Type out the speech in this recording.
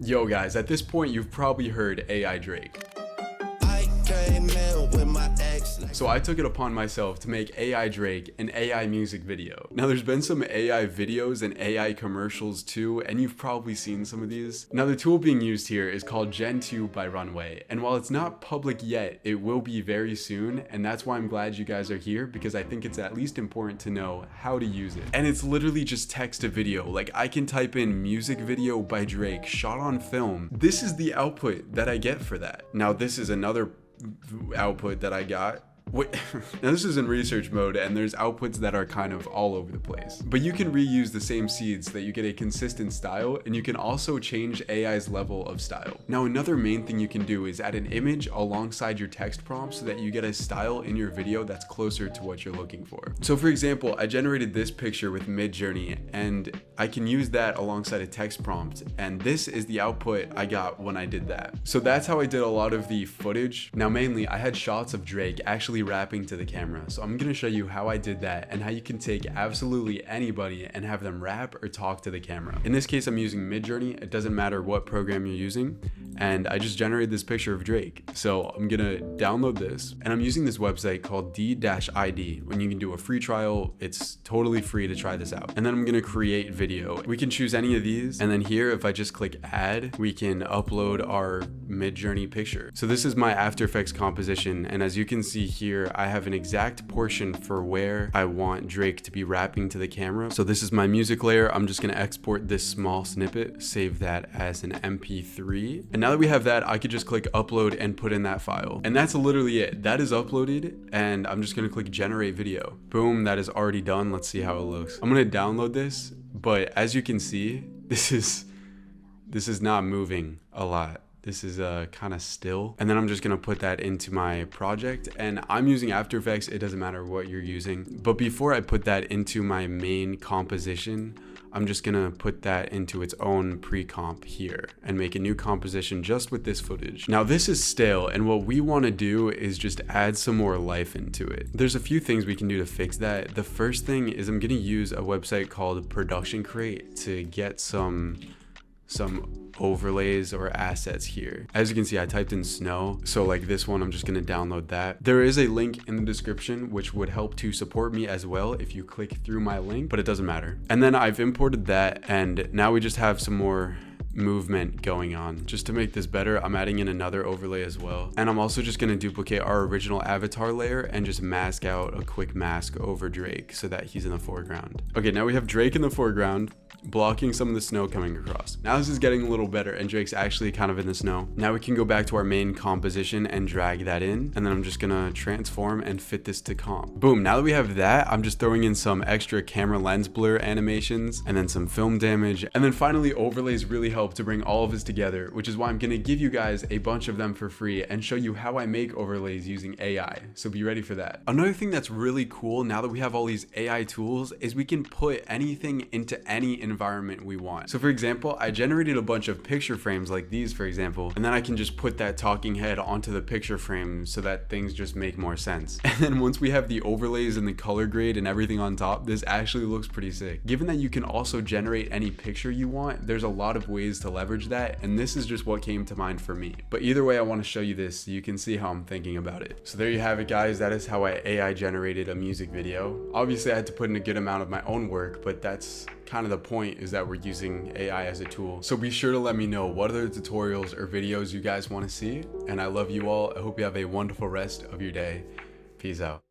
Yo guys, at this point you've probably heard AI Drake. So I took it upon myself to make AI Drake an AI music video. Now there's been some AI videos and AI commercials too, and you've probably seen some of these. Now the tool being used here is called Gen 2 by Runway, and while it's not public yet, it will be very soon, and that's why I'm glad you guys are here, because I think it's at least important to know how to use it. And it's literally just text to video. Like, I can type in music video by Drake shot on film. This is the output that I get for that. Now this is another output that I got. Wait, now this is in research mode and there's outputs that are kind of all over the place. But you can reuse the same seeds so that you get a consistent style, and you can also change AI's level of style. Now another main thing you can do is add an image alongside your text prompt so that you get a style in your video that's closer to what you're looking for. So for example, I generated this picture with midjourney and I can use that alongside a text prompt, and this is the output I got when I did that. So that's how I did a lot of the footage. Now mainly I had shots of Drake actually rapping to the camera, so I'm gonna show you how I did that and how you can take absolutely anybody and have them rap or talk to the camera. In this case I'm using Midjourney. It doesn't matter what program you're using, and I just generated this picture of Drake. So I'm gonna download this, and I'm using this website called D-ID. When you can do a free trial, it's totally free to try this out. And then I'm gonna create video. We can choose any of these, and then here if I just click add, we can upload our Midjourney picture. So this is my After Effects composition, and as you can see here, I have an exact portion for where I want Drake to be rapping to the camera. So this is my music layer. I'm just gonna export this small snippet, save that as an MP3. And now that we have that, I could just click upload and put in that file. And that's literally it. That is uploaded, and I'm just gonna click generate video. Boom, that is already done. Let's see how it looks. I'm gonna download this, but as you can see, this is not moving a lot. This is kind of still. And then I'm just gonna put that into my project, and I'm using After Effects. It doesn't matter what you're using. But before I put that into my main composition, I'm just gonna put that into its own pre-comp here and make a new composition just with this footage. Now this is stale, and what we wanna do is just add some more life into it. There's a few things we can do to fix that. The first thing is I'm gonna use a website called Production Crate to get some overlays or assets here. As you can see, I typed in snow, so like this one, I'm just gonna download that. There is a link in the description which would help to support me as well if you click through my link, but it doesn't matter. And then I've imported that, and now we just have some more movement going on. Just to make this better, I'm adding in another overlay as well, and I'm also just going to duplicate our original avatar layer and just mask out a quick mask over Drake so that he's in the foreground. Okay, now we have Drake in the foreground blocking some of the snow coming across. Now this is getting a little better, and Drake's actually kind of in the snow. Now we can go back to our main composition and drag that in, and then I'm just gonna transform and fit this to comp. Boom, now that we have that, I'm just throwing in some extra camera lens blur animations and then some film damage, and then finally overlays really help to bring all of this together, which is why I'm gonna give you guys a bunch of them for free and show you how I make overlays using AI, so be ready for that. Another thing that's really cool now that we have all these AI tools is we can put anything into any environment we want. So for example, I generated a bunch of picture frames like these, for example, and then I can just put that talking head onto the picture frame so that things just make more sense. And then once we have the overlays and the color grade and everything on top, this actually looks pretty sick. Given that you can also generate any picture you want, there's a lot of ways to leverage that, and this is just what came to mind for me. But either way, I want to show you this so you can see how I'm thinking about it. So there you have it, guys. That is how I AI generated a music video. Obviously I had to put in a good amount of my own work, but that's kind of the point, is that we're using AI as a tool. So be sure to let me know what other tutorials or videos you guys want to see, and I love you all. I hope you have a wonderful rest of your day. Peace out.